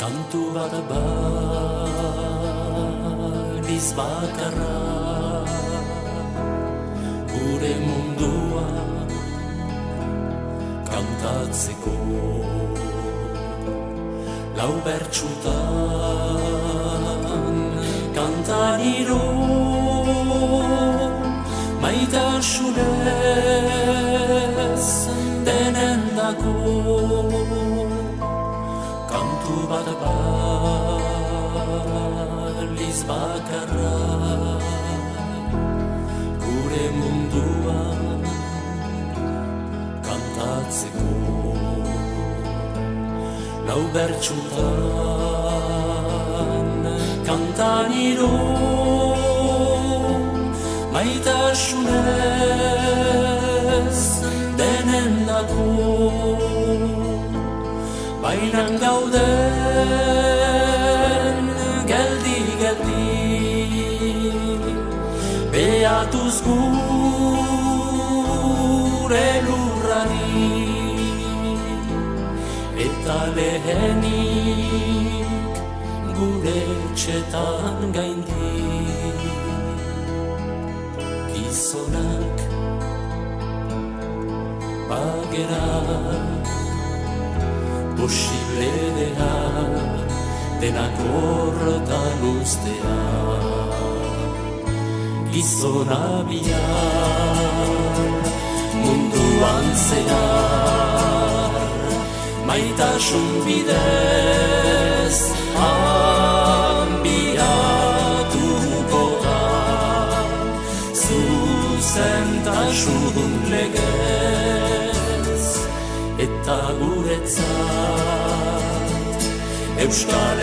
Kantu bat baliz bakarra, gure mundua kantatzeko. Lau bertsutan kantaniro, maitasunez denendako. Kantu bat baliz bakarra, gure mundua kantatzeko. Lau bertsutan kantaniro, maitasunez denendako. Bainan gauden geldi-geldi, behatuz gure lurrari, eta lehenik gure etxetan gaindi. Gizonak bagera, posible denak horretan ustea. Gizona bihar munduan zehar, maitasun bidez hanbiatuko da. Zuzentasun legez eta guretzat Euskal